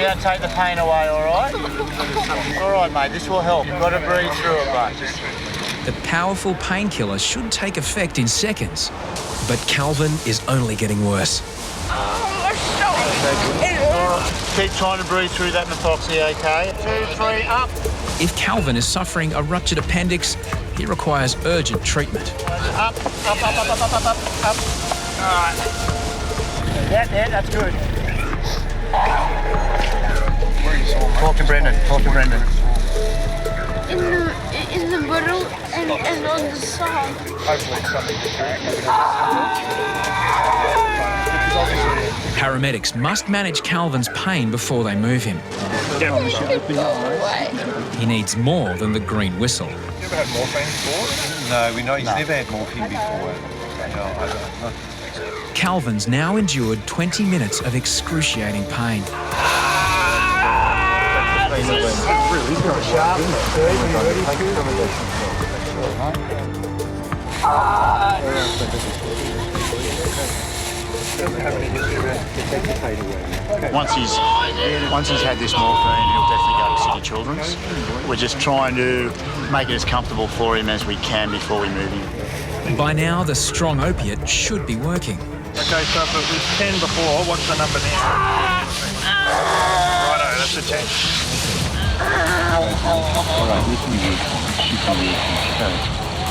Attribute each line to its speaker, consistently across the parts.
Speaker 1: going to take the pain away, all right? All right, mate, this will help. You've got to breathe through it, mate.
Speaker 2: The powerful painkiller should take effect in seconds, but Calvin is only getting worse.
Speaker 1: Keep trying to breathe through that methoxy, okay? 2, 3, up.
Speaker 2: If Calvin is suffering a ruptured appendix, he requires urgent treatment.
Speaker 1: Up. All right. There, that's good. Talk to Brendan.
Speaker 3: In the middle and on the side.
Speaker 2: Paramedics must manage Calvin's pain before they move him. He needs more than the green whistle.
Speaker 4: You ever had morphine before? No, he's never had morphine before.
Speaker 2: Calvin's now endured 20 minutes of excruciating pain.
Speaker 1: Once he's had this morphine, he'll definitely go to City Children's. We're just trying to make it as comfortable for him as we can before we move him.
Speaker 2: By now, the strong opiate should be working.
Speaker 4: Okay, so if it was 10 before, what's the number now? Righto, that's a 10.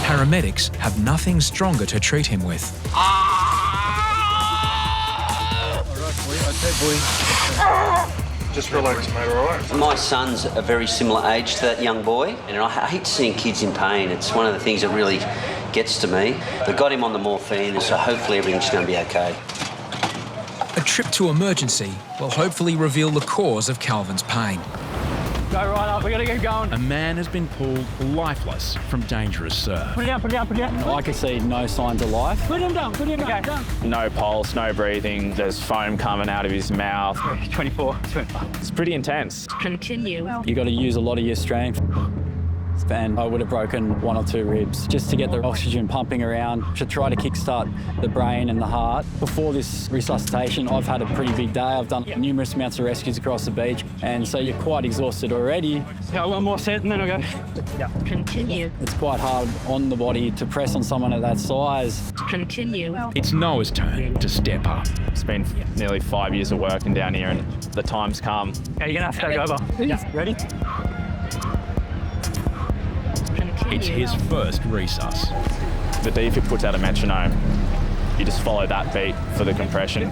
Speaker 2: Paramedics have nothing stronger to treat him with.
Speaker 4: Just relax, mate, all right?
Speaker 5: My son's a very similar age to that young boy, and I hate seeing kids in pain. It's one of the things that really gets to me. They got him on the morphine, so hopefully everything's going to be okay.
Speaker 2: A trip to emergency will hopefully reveal the cause of Calvin's pain.
Speaker 6: Go right up, we gotta get going.
Speaker 7: A man has been pulled lifeless from dangerous surf.
Speaker 6: Put it down.
Speaker 8: I could see no signs of life.
Speaker 6: Put him down.
Speaker 9: No pulse, no breathing, there's foam coming out of his mouth.
Speaker 6: 24.
Speaker 9: It's pretty intense.
Speaker 10: Continue.
Speaker 8: You got to use a lot of your strength. And I would have broken 1 or 2 ribs just to get the oxygen pumping around to try to kickstart the brain and the heart. Before this resuscitation, I've had a pretty big day. I've done numerous amounts of rescues across the beach, and so you're quite exhausted already.
Speaker 6: Yeah, one more set and then I'll go.
Speaker 10: Yeah. Continue.
Speaker 8: It's quite hard on the body to press on someone of that size.
Speaker 10: Continue.
Speaker 7: It's Noah's turn to step up.
Speaker 9: It's been nearly 5 years of working down here, and the time's come.
Speaker 6: Okay, you're gonna have to take over. Yeah. Ready?
Speaker 7: It's his first resus.
Speaker 9: The defib puts out a metronome. You just follow that beat for the compression.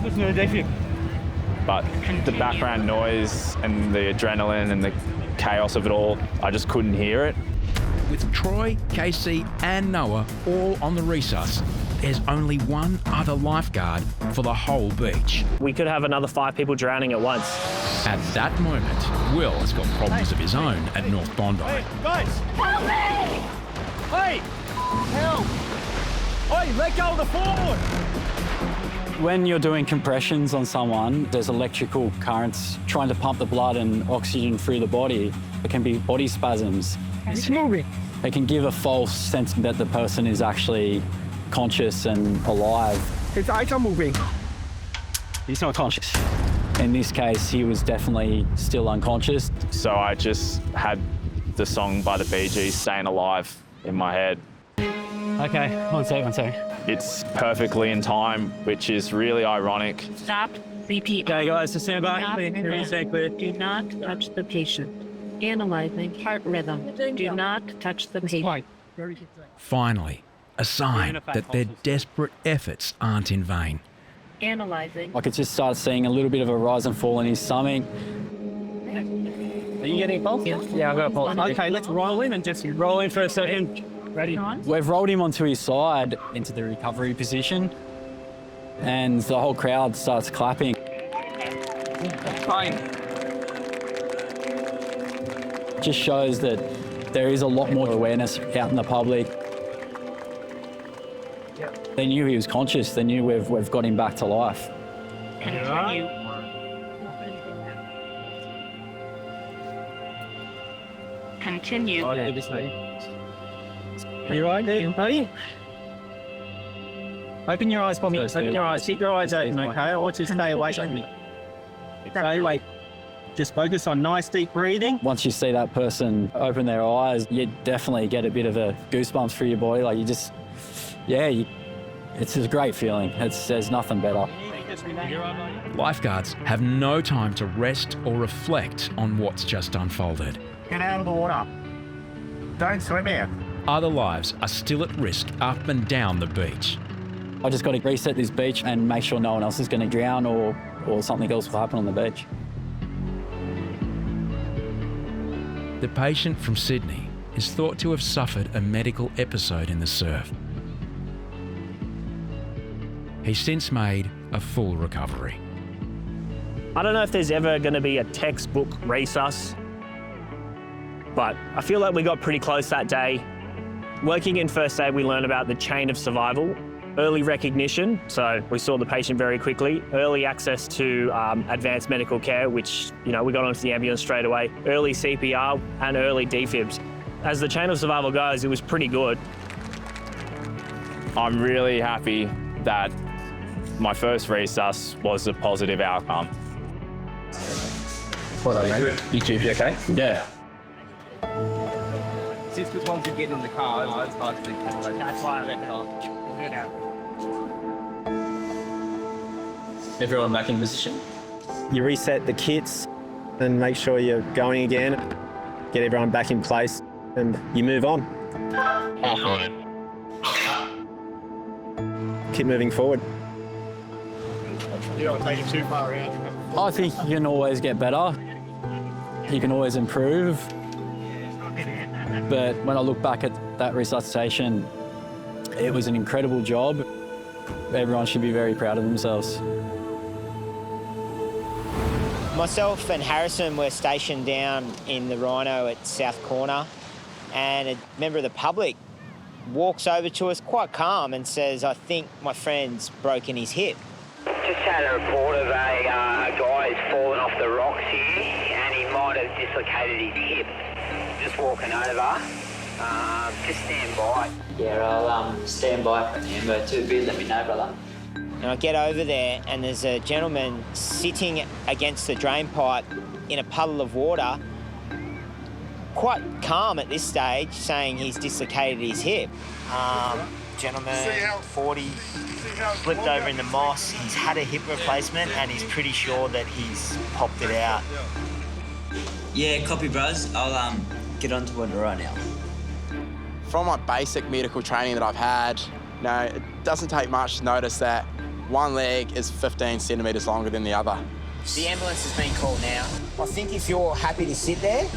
Speaker 9: But the background noise and the adrenaline and the chaos of it all, I just couldn't hear it.
Speaker 7: With Troy, Casey and Noah all on the resus, there's only one other lifeguard for the whole beach.
Speaker 6: We could have another 5 people drowning at once.
Speaker 7: At that moment, Will has got problems of his own at North Bondi.
Speaker 6: Guys! Help me! Hey! Help! Hey, let go of the floor!
Speaker 8: When you're doing compressions on someone, there's electrical currents trying to pump the blood and oxygen through the body. It can be body spasms.
Speaker 6: It's moving.
Speaker 8: It can give a false sense that the person is actually conscious and alive.
Speaker 6: His eyes are moving. He's not conscious.
Speaker 8: In this case, he was definitely still unconscious.
Speaker 9: So I just had the song by the Bee Gees, Staying Alive, in my head.
Speaker 6: Okay, one sec.
Speaker 9: It's perfectly in time, which is really ironic.
Speaker 10: Stop. Repeat.
Speaker 6: Okay, guys, to stand by. Clear.
Speaker 10: Do not touch the patient. Analyzing heart rhythm. Do not touch the patient.
Speaker 7: Finally, a sign that their desperate efforts aren't in vain.
Speaker 10: Analyzing.
Speaker 8: I could just start seeing a little bit of a rise and fall in his stomach.
Speaker 6: Are you getting a pulse?
Speaker 10: Yeah.
Speaker 6: Yeah, I've got a pulse. Okay, let's roll in and just roll in for a second. Ready?
Speaker 8: We've rolled him onto his side into the recovery position, and the whole crowd starts clapping.
Speaker 6: Fine.
Speaker 8: Just shows that there is a lot more awareness out in the public. They knew he was conscious. They knew we've got him back to life.
Speaker 10: Continue. Continue.
Speaker 6: Are you right there, buddy? Open your eyes for me. Open your eyes. Keep your eyes open, okay? I want you to stay awake from me. Stay awake. Just focus on nice deep breathing.
Speaker 8: Once you see that person open their eyes, you definitely get a bit of a goosebumps through your body. Like you just, it's a great feeling. There's nothing better.
Speaker 7: Lifeguards have no time to rest or reflect on what's just unfolded.
Speaker 1: Get out of the water. Don't swim here.
Speaker 7: Other lives are still at risk up and down the beach.
Speaker 8: I just got to reset this beach and make sure no one else is going to drown or something else will happen on the beach.
Speaker 7: The patient from Sydney is thought to have suffered a medical episode in the surf. He's since made a full recovery.
Speaker 6: I don't know if there's ever going to be a textbook resus, but I feel like we got pretty close that day. Working in first aid, we learned about the chain of survival, early recognition, so we saw the patient very quickly, early access to advanced medical care, which, we got onto the ambulance straight away, early CPR and early defibs. As the chain of survival goes, it was pretty good.
Speaker 9: I'm really happy that my first resus was a positive outcome.
Speaker 11: Well done, mate. You too, you okay?
Speaker 8: Yeah.
Speaker 11: Since which ones you getting in the car, it's hard to think.
Speaker 6: That's why I let go.
Speaker 11: Everyone back in position?
Speaker 12: You reset the kits and make sure you're going again, get everyone back in place, and you move on. Keep moving forward.
Speaker 1: You don't take it too far out.
Speaker 8: I think you can always get better. You can always improve. But when I look back at that resuscitation, it was an incredible job. Everyone should be very proud of themselves.
Speaker 13: Myself and Harrison were stationed down in the Rhino at South Corner, and a member of the public walks over to us quite calm and says, "I think my friend's broken his hip."
Speaker 14: Just had a report of a guy who's fallen off the rocks here and he might have dislocated his hip. Just walking over. Just stand by.
Speaker 5: Yeah, I'll stand by. Amber, too big, let me know, brother.
Speaker 13: And I get over there and there's a gentleman sitting against the drain pipe in a puddle of water, quite calm at this stage, saying he's dislocated his hip. Gentleman, 40, flipped over in the moss. He's had a hip replacement and he's pretty sure that he's popped it out.
Speaker 5: Yeah, copy, bros. I'll get onto it right now.
Speaker 15: From my basic medical training that I've had, it doesn't take much to notice that one leg is 15 centimetres longer than the other.
Speaker 13: The ambulance has been called now. I think if you're happy to sit there...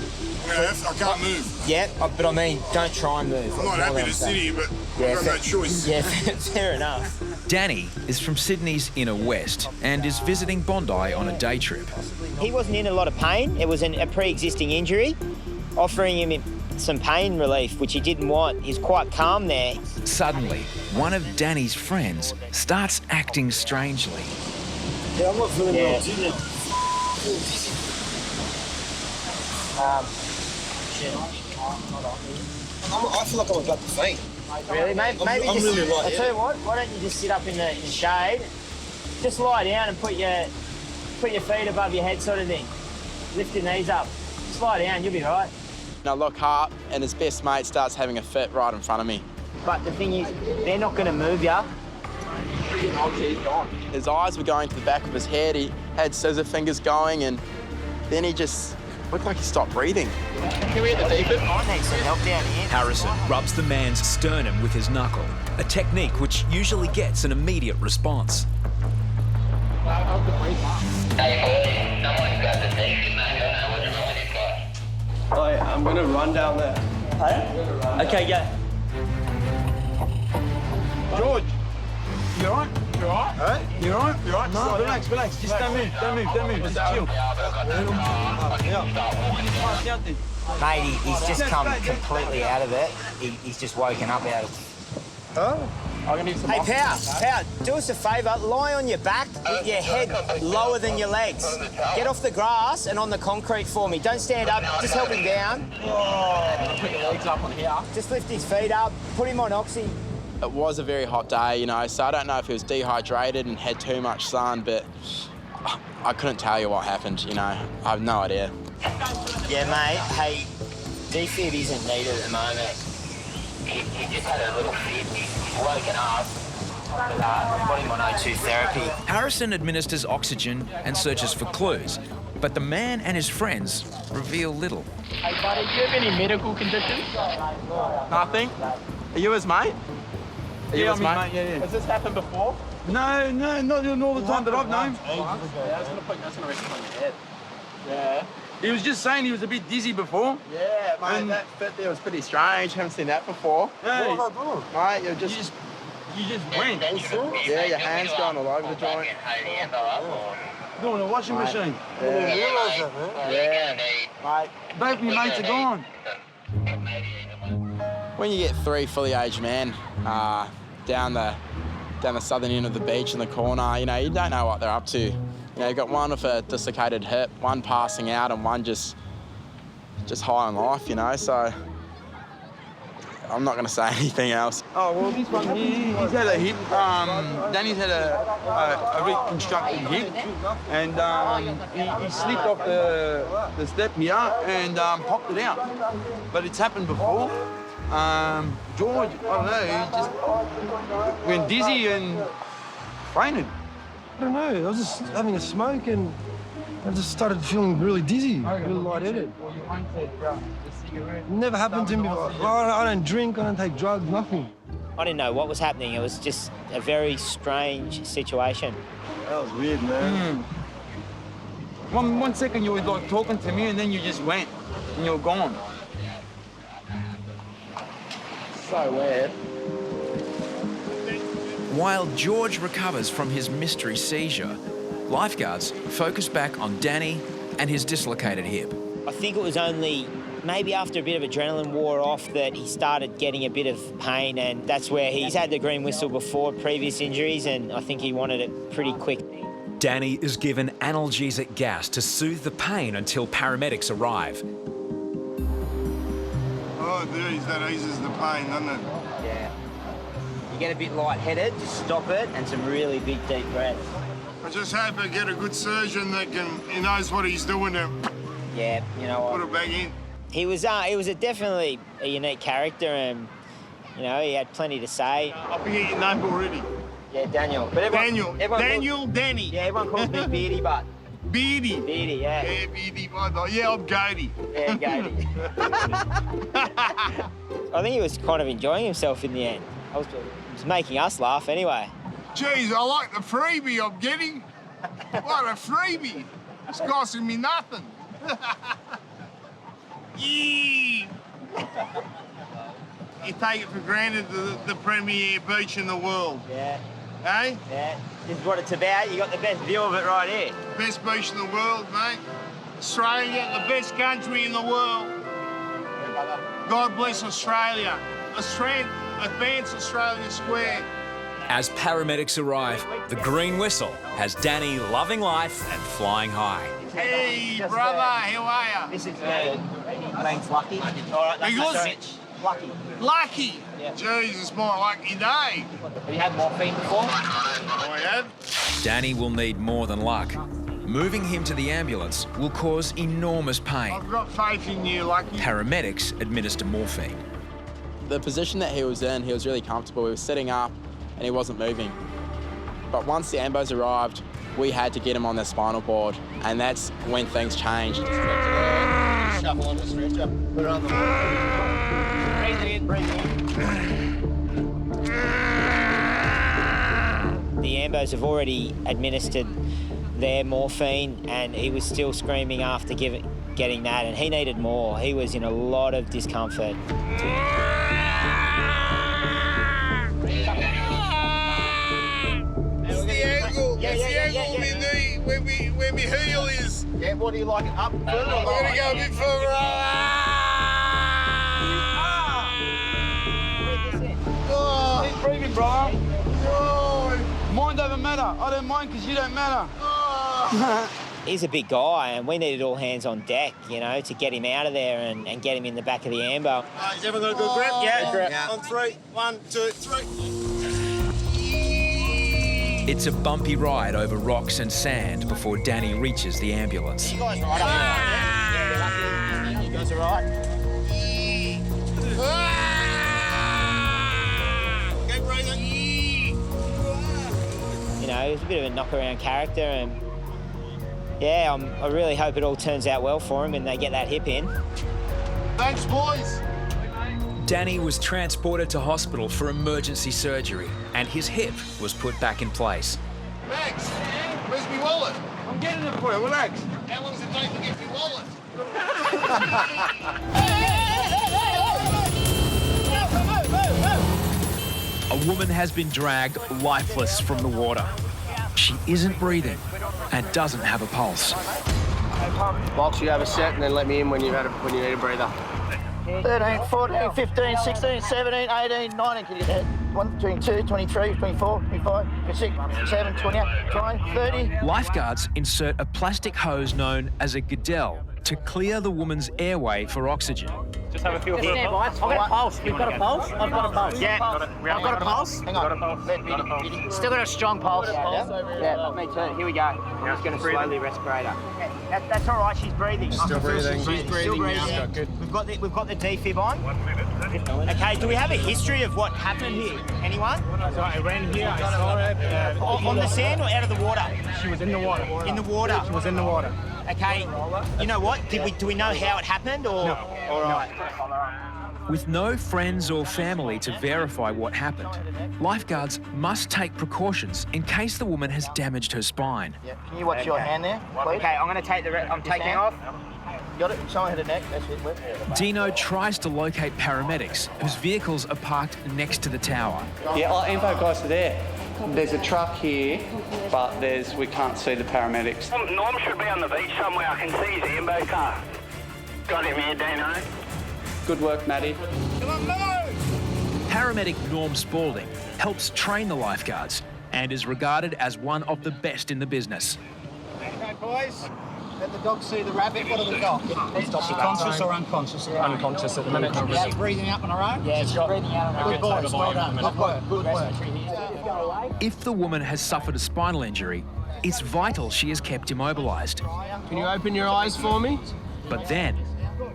Speaker 16: I can't move.
Speaker 13: Yeah, but I mean, don't try and move.
Speaker 16: I'm not happy to sit here, but I've got no choice.
Speaker 13: Yeah, fair enough.
Speaker 2: Danny is from Sydney's inner west and is visiting Bondi on a day trip.
Speaker 13: He wasn't in a lot of pain. It was a pre-existing injury, offering him some pain relief, which he didn't want. He's quite calm there.
Speaker 2: Suddenly, one of Danny's friends starts acting strangely.
Speaker 16: Yeah, I'm not feeling well. I feel like I'm about to faint.
Speaker 13: Really, mate? Maybe
Speaker 16: I'm
Speaker 13: just,
Speaker 16: really light,
Speaker 13: I'll tell you what, why don't you just sit up in the shade, just lie down and put your feet above your head sort of thing. Lift your knees up. Just lie down, you'll be right.
Speaker 15: And I look up and his best mate starts having a fit right in front of me.
Speaker 13: But the thing is, they're not going to move you.
Speaker 15: His eyes were going to the back of his head, he had scissor fingers going, and then he just looked like he stopped breathing.
Speaker 13: Can we get the defib? I need some help down here.
Speaker 2: Harrison rubs the man's sternum with his knuckle, a technique which usually gets an immediate response.
Speaker 11: I'm going to run down there.
Speaker 5: Okay, yeah.
Speaker 16: George, you all right? You all right? Hey? You all right? You all right? No, relax. Just don't move. Just chill.
Speaker 13: Mate, he's just come completely out of it. He's just woken up out of it.
Speaker 16: Oh? I'm going to need some...
Speaker 13: Hey, Pow, do us a favour. Lie on your back with your head lower than your legs. Get off the grass and on the concrete for me. Don't stand up. Just help him down.
Speaker 11: Oh, put your legs up on here.
Speaker 13: Just lift his feet up. Put him on oxy.
Speaker 15: It was a very hot day, so I don't know if he was dehydrated and had too much sun, but I couldn't tell you what happened, you know. I have no idea.
Speaker 13: Yeah, mate. Hey, defib isn't needed at the moment. He just had a little fit. He's woken up. But got him on O2 therapy.
Speaker 2: Harrison administers oxygen and searches for clues, but the man and his friends reveal little.
Speaker 11: Hey, buddy, do you have any medical conditions?
Speaker 15: Nothing? Are you his mate? Are you his mate?
Speaker 11: Yeah. Has this happened before?
Speaker 16: No, not all the time that I've known.
Speaker 11: That's gonna rest on your head. Yeah.
Speaker 16: He was just saying he was a bit dizzy before.
Speaker 15: Yeah, mate, that fit there was pretty strange. Haven't seen that before.
Speaker 16: Hey,
Speaker 15: Mate, you just
Speaker 16: went.
Speaker 15: Yeah, your hands going all over the joint.
Speaker 16: Doing a washing machine.
Speaker 15: Yeah, mate.
Speaker 16: Both my mates are gone.
Speaker 15: When you get 3 fully aged men down the southern end of the beach in the corner, you know, you don't know what they're up to. You know, you've got one with a dislocated hip, one passing out, and one just high on life, you know, so I'm not going to say anything else.
Speaker 16: Oh, well, this one here, he's had a hip. Danny's had a reconstructed hip, and he slipped off the step here and popped it out. But it's happened before. George, I don't know, he just went dizzy and fainted.
Speaker 17: I don't know, I was just having a smoke and I just started feeling really dizzy, really lightheaded. Never happened to me before. I don't drink, I don't take drugs, nothing.
Speaker 13: I didn't know what was happening. It was just a very strange situation.
Speaker 17: That was weird, man.
Speaker 16: One second you were like talking to me and then you just went and you're gone.
Speaker 15: So weird.
Speaker 2: While George recovers from his mystery seizure, lifeguards focus back on Danny and his dislocated hip.
Speaker 13: I think it was only maybe after a bit of adrenaline wore off that he started getting a bit of pain, and that's where he's had the green whistle before previous injuries, and I think he wanted it pretty quick.
Speaker 2: Danny is given analgesic gas to soothe the pain until paramedics arrive.
Speaker 18: Oh, geez, that eases the pain, doesn't it?
Speaker 13: Yeah. You get a bit lightheaded, just stop it, and some really big, deep breaths.
Speaker 18: I just hope I get a good surgeon that he knows what he's doing to
Speaker 13: Yeah, you know what?
Speaker 18: put it back in.
Speaker 13: He was definitely a unique character, and you know he had plenty to say.
Speaker 18: I forget your name already.
Speaker 13: Yeah, Daniel. But
Speaker 18: Danny.
Speaker 13: Yeah, everyone calls me Beardy, but.
Speaker 18: Beardy.
Speaker 13: Beardy, yeah.
Speaker 18: Yeah, Beardy. Yeah, I'm Gatey.
Speaker 13: Yeah, Gatey. I think he was kind of enjoying himself in the end. It was making us laugh anyway.
Speaker 18: Jeez, I like the freebie I'm getting. What a freebie. It's costing me nothing. Yeah. You take it for granted the premier beach in the world.
Speaker 13: Yeah.
Speaker 18: Eh?
Speaker 13: Yeah. This is what it's about. You got the best view of it right here.
Speaker 18: Best beach in the world, mate. Australia, the best country in the world. God bless Australia. Advance Australia Square.
Speaker 2: As paramedics arrive, the green whistle has Danny loving life and flying high.
Speaker 18: Hey, brother, how are you?
Speaker 13: This is my name's Lucky. All right, that's my search. Lucky.
Speaker 18: Lucky?
Speaker 13: Yeah.
Speaker 18: Jesus, my lucky day.
Speaker 13: Have you had morphine before?
Speaker 18: I have.
Speaker 2: Danny will need more than luck. Moving him to the ambulance will cause enormous pain.
Speaker 18: I've got faith in you, Lucky.
Speaker 2: Paramedics administer morphine.
Speaker 15: The position that he was in, he was really comfortable. He was sitting up and he wasn't moving. But once the ambos arrived, we had to get him on the spinal board, and that's when things changed.
Speaker 11: Shuffle on the stretcher, put it on the wall. Breathe in, breathe in.
Speaker 13: The ambos have already administered their morphine, and he was still screaming after getting that, and he needed more. He was in a lot of discomfort.
Speaker 18: It's the angle. It's the angle we need where my heel is.
Speaker 11: Yeah, what do you like? Up further?
Speaker 18: I'm going to go a bit further.
Speaker 16: Keep breathing, bro. Mind don't matter. I don't mind because you don't matter.
Speaker 13: He's a big guy, and we needed all hands on deck, you know, to get him out of there and get him in the back of the ambo.
Speaker 18: Has everyone got a good grip? Yeah. On 3. 1, 2, 3.
Speaker 2: It's a bumpy ride over rocks and sand before Danny reaches the ambulance.
Speaker 11: You guys right up there. You guys are right. Go breathe.
Speaker 13: You know, he's a bit of a knock-around character, and yeah, I really hope it all turns out well for him and they get that hip in.
Speaker 18: Thanks, boys.
Speaker 2: Danny was transported to hospital for emergency surgery, and his hip was put back in place.
Speaker 18: Thanks. Where's my wallet?
Speaker 16: I'm getting it for you, relax.
Speaker 18: How long does it take to get my wallet?
Speaker 2: A woman has been dragged lifeless from the water. She isn't breathing and doesn't have a pulse.
Speaker 11: Box, you have a set and then let me in when you need a breather. 13, 14, 15, 16, 17, 18, 19. Can you get ahead? 1, 22, 23, 24, 25, 26, 27, 28, 29, 30.
Speaker 2: Lifeguards insert a plastic hose known as a Goodell to clear the woman's airway for oxygen.
Speaker 4: Just have a feel for
Speaker 11: I've got a pulse. We've got a pulse? I've got a pulse. Yeah. I've got a pulse. Hang on. Still got a strong pulse. Yeah, me too. Here we go. I'm just going to slowly respirate her. That's all right. She's breathing.
Speaker 12: Still breathing.
Speaker 11: She's breathing.
Speaker 12: Yeah. Good.
Speaker 11: We've got the defib on. Okay. Do we have a history of what happened here? Anyone?
Speaker 4: So I ran here. I saw it.
Speaker 11: On the sand or out of the water?
Speaker 4: She was in the water.
Speaker 11: In the water.
Speaker 4: She was in the water.
Speaker 11: Okay. You know what? Do we know how it happened or?
Speaker 4: No.
Speaker 11: All right.
Speaker 2: With no friends or family to verify what happened, lifeguards must take precautions in case the woman has damaged her spine.
Speaker 11: Yeah. Can you watch your hand there, please? Okay, I'm going to take I'm taking off. Got it? Someone hit a neck. That's it.
Speaker 2: Dino tries to locate paramedics whose vehicles are parked next to the tower.
Speaker 19: Yeah, info guys are there. There's a truck here, but we can't see the paramedics.
Speaker 14: Norm should be on the beach somewhere. I can see his ambo car. Got him here, Dino.
Speaker 19: Good work, Matty.
Speaker 2: Paramedic Norm Spalding helps train the lifeguards and is regarded as one of the best in the business.
Speaker 11: Okay, boys. Let the dog see the rabbit. What have we got? Is she conscious or unconscious?
Speaker 4: Unconscious at the minute.
Speaker 11: She's breathing out on her own? Yeah, she's breathing out on her own. Good boys, well done. Good work, good work.
Speaker 2: If the woman has suffered a spinal injury, it's vital she is kept immobilised.
Speaker 17: Can you open your eyes for me?
Speaker 2: But then,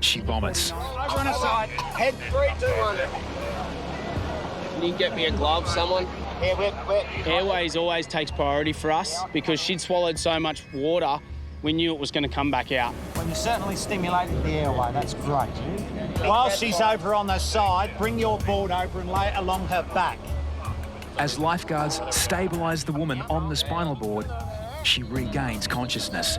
Speaker 2: she vomits.
Speaker 11: Over on her side. Head 3, 2, 1.
Speaker 20: Can you get me a glove, someone?
Speaker 11: Yeah, we're...
Speaker 20: Airways always takes priority for us because she'd swallowed so much water, we knew it was going to come back out.
Speaker 11: Well, you certainly stimulated the airway. That's great. While she's over on the side, bring your board over and lay it along her back.
Speaker 2: As lifeguards stabilise the woman on the spinal board, she regains consciousness.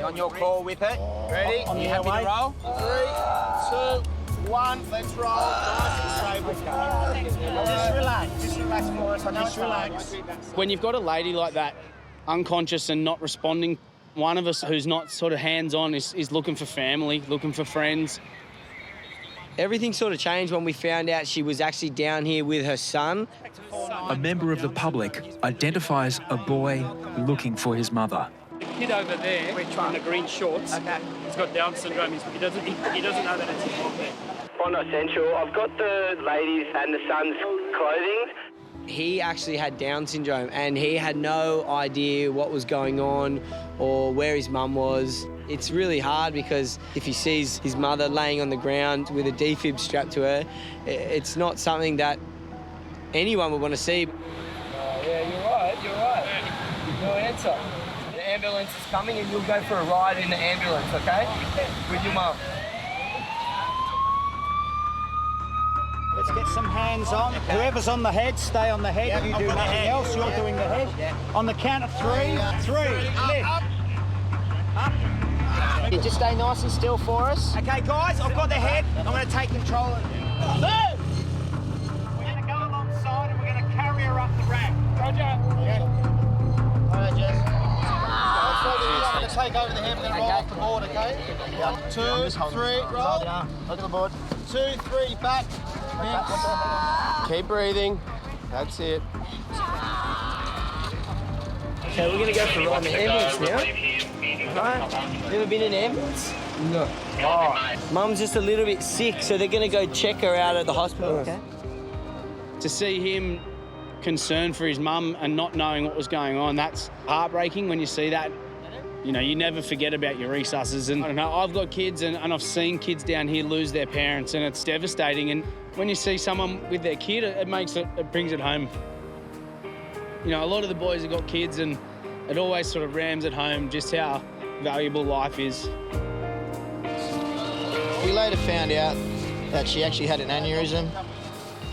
Speaker 11: On your call, whip it. Ready?
Speaker 20: You happy to roll?
Speaker 11: 3, 2, 1. Let's roll. Nice and stable. Just relax. Just relax for us. Just relax.
Speaker 20: When you've got a lady like that, unconscious and not responding, one of us who's not sort of hands-on is looking for family, looking for friends.
Speaker 21: Everything sort of changed when we found out she was actually down here with her son.
Speaker 2: A member of the public identifies a boy looking for his mother.
Speaker 20: The kid over there, we're trying to green shorts. Okay. He's got Down syndrome. He doesn't know that it's his mom there.
Speaker 14: Bondi Central. I've got the ladies and the son's clothing.
Speaker 21: He actually had Down syndrome and he had no idea what was going on or where his mum was. It's really hard because if he sees his mother laying on the ground with a defib strapped to her, it's not something that anyone would want to see.
Speaker 20: Yeah, you're right. No answer. The ambulance is coming and you'll go for a ride in the ambulance, okay? With your mum.
Speaker 11: Let's get some hands on. Okay. Whoever's on the head, stay on the head. Yep, you do nothing else. You're doing the head. Yep. On the count of 3, 3, lift. Up. You just stay nice and still for us. Okay, guys, I've got the head. I'm going to take control of it. Move! We're going to go alongside and we're going to carry her up the ramp. Roger. Okay. All right, Jess. I'm going to take over the head. We're going to roll off the board, okay? Yep. 2, 3, roll. Look at the board. 2, 3, back.
Speaker 17: Keep breathing. That's it.
Speaker 21: Okay, we're going to go for a ride in the ambulance now. Right? Never been in an ambulance?
Speaker 17: No.
Speaker 21: Oh. Mum's just a little bit sick, so they're going to go check her out at the hospital. Okay.
Speaker 20: To see him
Speaker 3: concern for his mum and not knowing what was going on. That's heartbreaking when you see that. You know, you never forget about your resusces. And I don't know, I've got kids and I've seen kids down here lose their parents, and it's devastating. And when you see someone with their kid, it brings it home. You know, a lot of the boys have got kids, and it always sort of rams at home just how valuable life is.
Speaker 22: We later found out that she actually had an aneurysm,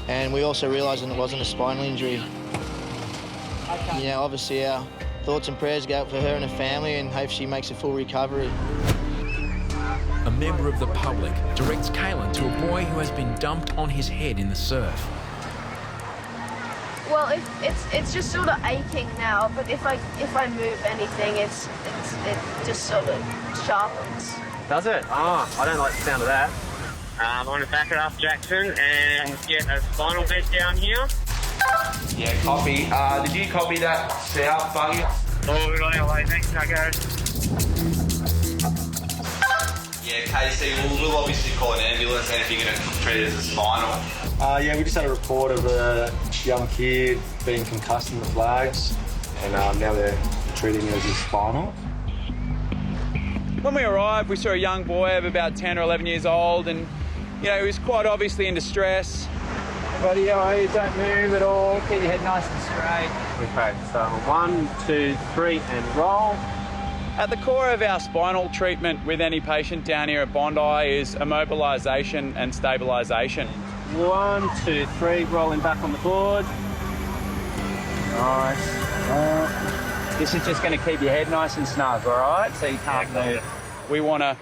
Speaker 22: and we also realised that it wasn't a spinal injury. You know, obviously our thoughts and prayers go out for her and her family, and hope she makes a full recovery.
Speaker 7: A member of the public directs Kaylin to a boy who has been dumped on his head in the surf.
Speaker 23: Well, it's just sort of aching now, but if I move anything, it just sort of sharpens.
Speaker 24: Does it? Oh, I don't like the sound of that. I'm going to back it up, Jackson, and get a spinal bed down here.
Speaker 16: Yeah, copy. Did you copy that south buggy?
Speaker 24: Oh, we're on our way, thanks, Taco.
Speaker 16: Yeah, Casey, we'll obviously call an ambulance, and if you're going to treat it as a spinal.
Speaker 25: Yeah, we just had a report of a young kid being concussed in the flags, and now they're treating it as a spinal.
Speaker 26: When we arrived, we saw a young boy of about 10 or 11 years old, and he was quite obviously in distress.
Speaker 25: Buddy, how are you? Don't move at all. Keep your head nice and straight. Okay, so 1, 2, 3, and roll.
Speaker 26: At the core of our spinal treatment with any patient down here at Bondi is immobilisation and stabilisation.
Speaker 25: 1, 2, 3, rolling back on the board. Nice. This is just going to keep your head nice and snug, all right? So you can't move.
Speaker 26: We want to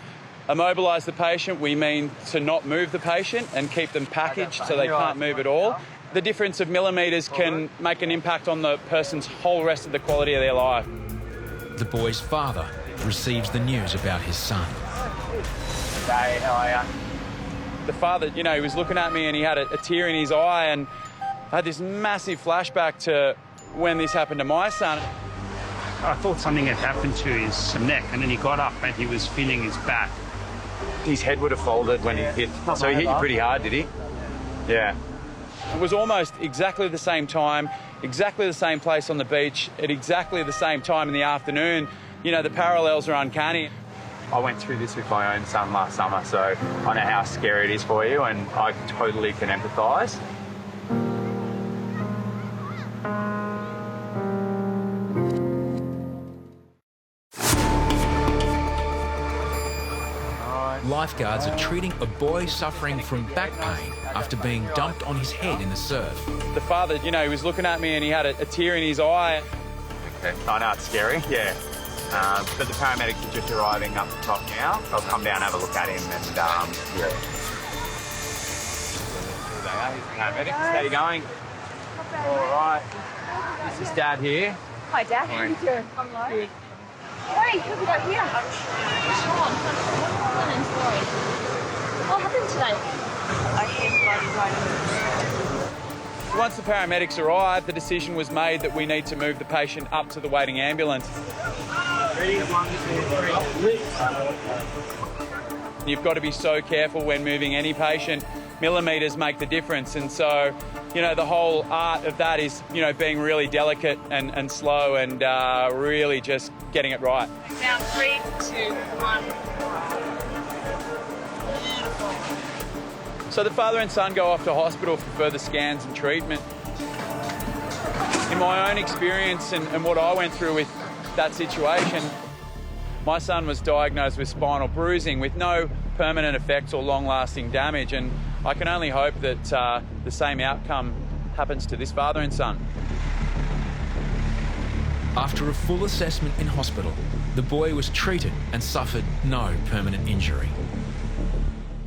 Speaker 26: immobilise the patient. We mean to not move the patient and keep them packaged so they can't move at all. The difference of millimetres can make an impact on the person's whole rest of the quality of their life.
Speaker 7: The boy's father receives the news about his son.
Speaker 26: Hey, how are you? The father, he was looking at me and he had a tear in his eye, and I had this massive flashback to when this happened to my son.
Speaker 27: I thought something had happened to his neck, and then he got up and he was feeling his back.
Speaker 28: His head would have folded when he hit. So he hit you pretty hard, did he? Yeah.
Speaker 26: It was almost exactly the same time, exactly the same place on the beach, at exactly the same time in the afternoon. The parallels are uncanny.
Speaker 28: I went through this with my own son last summer, so I know how scary it is for you, and I totally can empathise.
Speaker 7: Lifeguards are treating a boy suffering from back pain after being dumped on his head in the surf.
Speaker 26: The father, he was looking at me and he had a tear in his eye.
Speaker 28: Okay. I know it's scary, yeah. But the paramedics are just arriving up the top now. I'll come down and have a look at him and, yeah. Here they are, here's the paramedics. How you going? All right. This is Dad here.
Speaker 23: Hi, Dad. How are you doing? I'm good. Hey, who have we got here? Sean. What happened today?
Speaker 26: Once the paramedics arrived, the decision was made that we need to move the patient up to the waiting ambulance. You've got to be so careful when moving any patient. Millimetres make the difference, and so, the whole art of that is, being really delicate and slow and really just getting it right.
Speaker 23: Down 3, 2, 1.
Speaker 26: So the father and son go off to hospital for further scans and treatment. In my own experience and what I went through with that situation, my son was diagnosed with spinal bruising with no permanent effects or long-lasting damage, and I can only hope that the same outcome happens to this father and son.
Speaker 7: After a full assessment in hospital, the boy was treated and suffered no permanent injury.